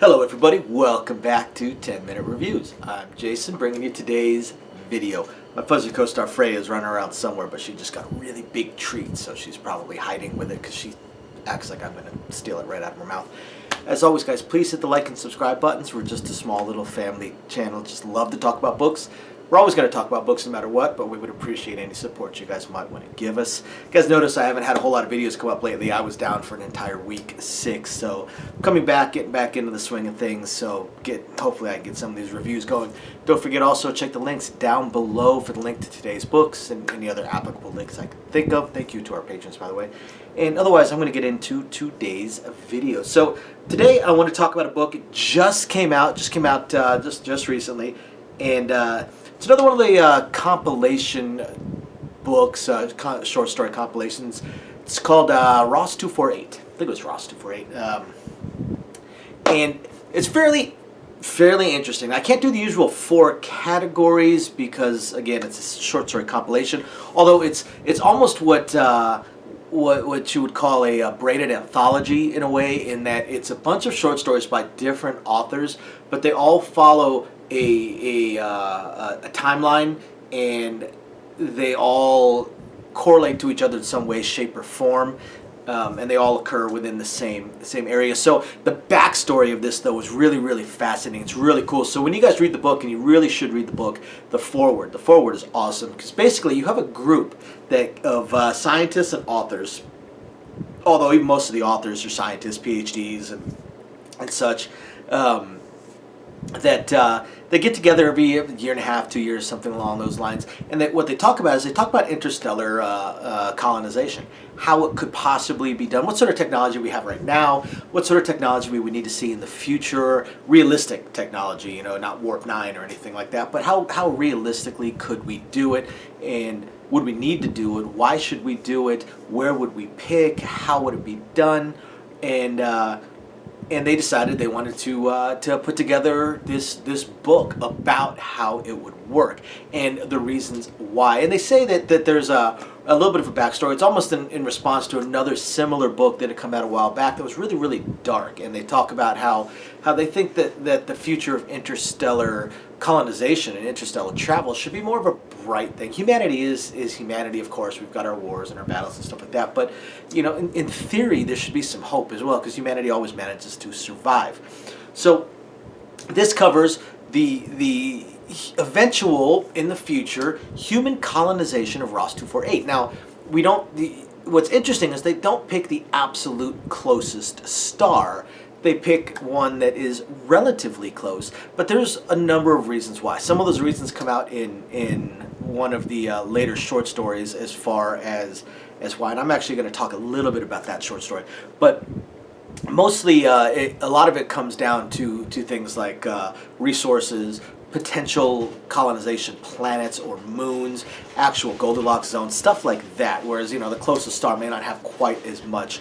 Hello everybody, welcome back to 10 Minute Reviews. I'm Jason, bringing you today's video. My fuzzy co-star Freya is running around somewhere, but she just got a really big treat, so she's probably hiding with it because she acts like I'm going to steal it right out of her mouth. As always guys, please hit the like and subscribe buttons. We're just a small little family channel, just love to talk about books. We're always going to talk about books no matter what, but we would appreciate any support you guys might want to give us. You guys notice I haven't had a whole lot of videos come up lately. I was down for an entire week sick, so coming back, getting back into the swing of things, so hopefully I can get some of these reviews going. Don't forget also check the links down below for the link to today's books and any other applicable links I can think of. Thank you to our patrons, by the way. And otherwise, I'm going to get into today's video. So today I want to talk about a book. It just came out just recently, and it's another one of the compilation books, short story compilations. It's called Ross 248. I think it was Ross 248. And it's fairly interesting. I can't do the usual 4 categories because, again, it's a short story compilation. Although it's almost what you would call a braided anthology in a way, in that it's a bunch of short stories by different authors, but they all follow a timeline, and they all correlate to each other in some way, shape, or form, and they all occur within the same area. So the backstory of this, though, is really fascinating. It's really cool. So when you guys read the book, and you really should read the book, the foreword is awesome, because basically you have a group of scientists and authors, although even most of the authors are scientists, PhDs, and such. That they get together every year and a half, 2 years, something along those lines, and what they talk about is interstellar colonization, how it could possibly be done, what sort of technology we have right now, what sort of technology we would need to see in the future, realistic technology, not Warp 9 or anything like that, but how realistically could we do it, and would we need to do it, why should we do it, where would we pick, how would it be done, and they decided they wanted to put together this book about how it would work and the reasons why. And they say that there's a little bit of a backstory. It's almost in response to another similar book that had come out a while back that was really dark. And they talk about how they think that the future of interstellar colonization and interstellar travel should be more of a bright thing. Humanity is humanity, of course. We've got our wars and our battles and stuff like that. But, in theory, there should be some hope as well, because humanity always manages to survive. So this covers the eventual, in the future, human colonization of Ross 248. Now, what's interesting is they don't pick the absolute closest star. They pick one that is relatively close, but there's a number of reasons why. Some of those reasons come out in one of the later short stories as far as why, and I'm actually going to talk a little bit about that short story. But mostly, a lot of it comes down to things like resources, potential colonization planets or moons, actual Goldilocks zones, stuff like that, whereas, the closest star may not have quite as much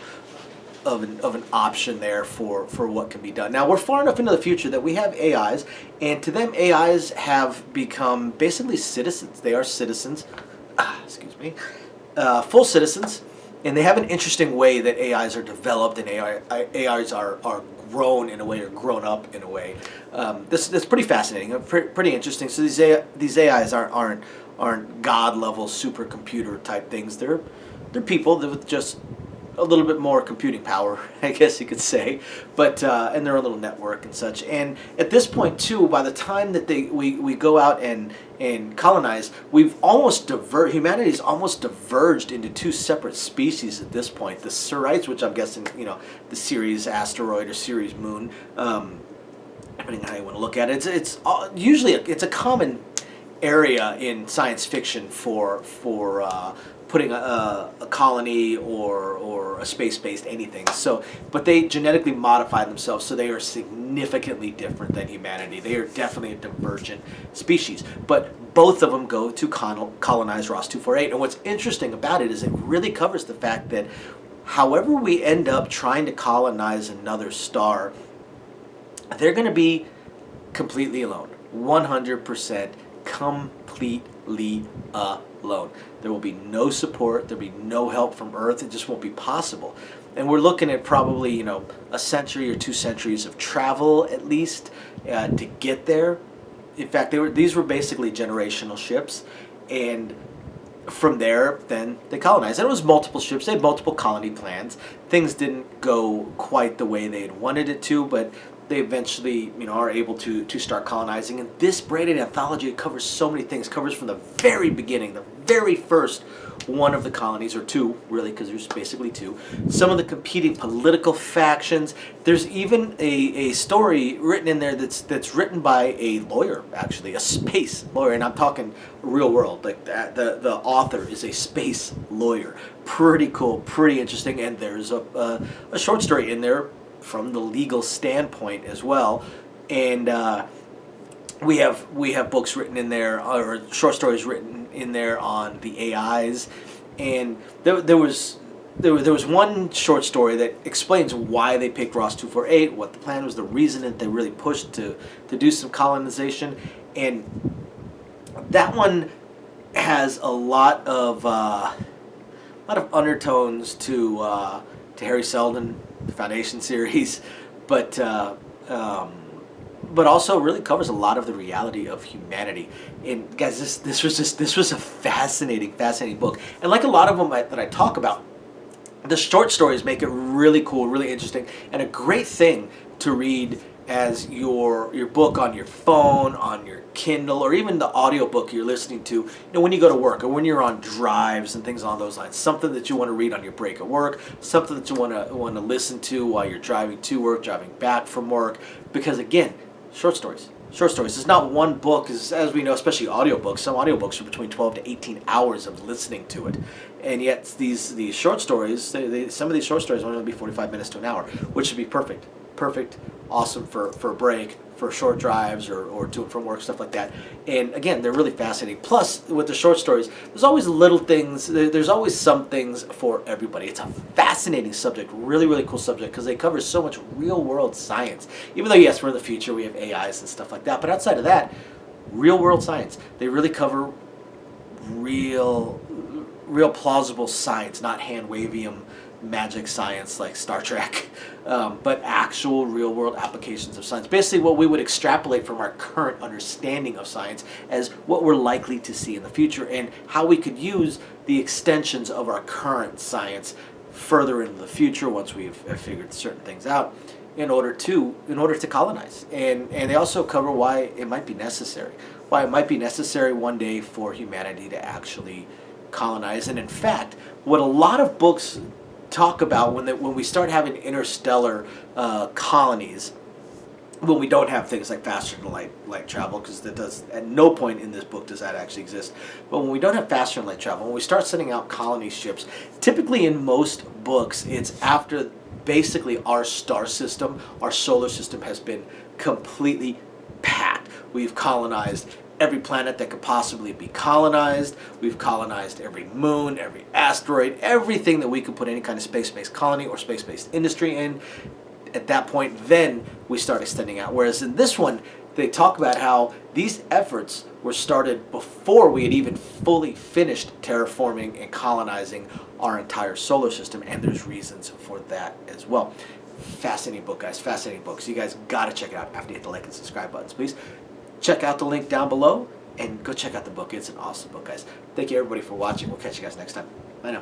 of an option there for what can be done. Now, we're far enough into the future that we have AIs, and to them, AIs have become basically citizens. They are citizens, full citizens, and they have an interesting way that AIs are developed and AIs are grown in a way, or grown up in a way. That's pretty fascinating, pretty interesting. So these AIs aren't god-level supercomputer type things. They're people with just a little bit more computing power, I guess you could say, but and their own little network and such. And at this point too, by the time that we go out and colonize, humanity's almost diverged into 2 separate species at this point. The Surites, which I'm guessing, the Ceres asteroid or Ceres moon, depending on how you want to look at it. It's usually it's a common area in science fiction for putting a colony or a space-based anything. So, but they genetically modify themselves, so they are significantly different than humanity. They are definitely a divergent species. But both of them go to colonize Ross 248. And what's interesting about it is it really covers the fact that however we end up trying to colonize another star, they're going to be completely alone, 100% completely alone. There will be no support, there'll be no help from Earth, it just won't be possible. And we're looking at probably, a century or 2 centuries of travel at least to get there. In fact, these were basically generational ships, and from there, then they colonized. And it was multiple ships. They had multiple colony plans. Things didn't go quite the way they had wanted it to, but they eventually, are able to start colonizing. And this braided anthology, it covers so many things. It covers from the very beginning, the very first one of the colonies, or two, really, because there's basically two. Some of the competing political factions. There's even a story written in there that's written by a lawyer, actually, a space lawyer, and I'm talking real world. Like the author is a space lawyer. Pretty cool, pretty interesting, and there's a short story in there from the legal standpoint as well, and we have books written in there, or short stories written in there on the AIs, and there was one short story that explains why they picked Ross 248, what the plan was, the reason that they really pushed to do some colonization, and that one has a lot of undertones to Hari Seldon, the Foundation series, but also really covers a lot of the reality of humanity. And guys, this was a fascinating book. And like a lot of them that I talk about, the short stories make it really cool, really interesting, and a great thing to read as your book on your phone, on your Kindle, or even the audiobook you're listening to, when you go to work or when you're on drives and things along those lines. Something that you want to read on your break at work, something that you want to listen to while you're driving to work, driving back from work, because again, short stories. It's not one book, as we know, especially audiobooks. Some audiobooks are between 12 to 18 hours of listening to it. And yet these short stories, some of these short stories only be 45 minutes to an hour, which should be perfect, awesome for a break, for short drives or to and from work, stuff like that. And again, they're really fascinating. Plus, with the short stories, there's always little things, there's always some things for everybody. It's a fascinating subject, really, really cool subject, because they cover so much real-world science. Even though, yes, we're in the future, we have AIs and stuff like that, but outside of that, real-world science. They really cover real plausible science, not hand-wavium magic science like Star Trek, but actual real-world applications of science. Basically what we would extrapolate from our current understanding of science as what we're likely to see in the future, and how we could use the extensions of our current science further into the future once we've figured certain things out in order to colonize. And they also cover why it might be necessary. Why it might be necessary one day for humanity to actually colonize. And in fact, what a lot of books talk about when we start having interstellar colonies, when we don't have things like faster than light travel, because that does, at no point in this book does that actually exist, but when we don't have faster than light travel, when we start sending out colony ships, typically in most books it's after basically our star system, our solar system has been completely packed. We've colonized every planet that could possibly be colonized. We've colonized every moon, every asteroid, everything that we could put any kind of space-based colony or space-based industry in. At that point, then we start extending out. Whereas in this one, they talk about how these efforts were started before we had even fully finished terraforming and colonizing our entire solar system, and there's reasons for that as well. Fascinating book, guys. Fascinating book. So you guys got to check it out after you hit the like and subscribe buttons, please. Check out the link down below and go check out the book. It's an awesome book, guys. Thank you, everybody, for watching. We'll catch you guys next time. Bye now.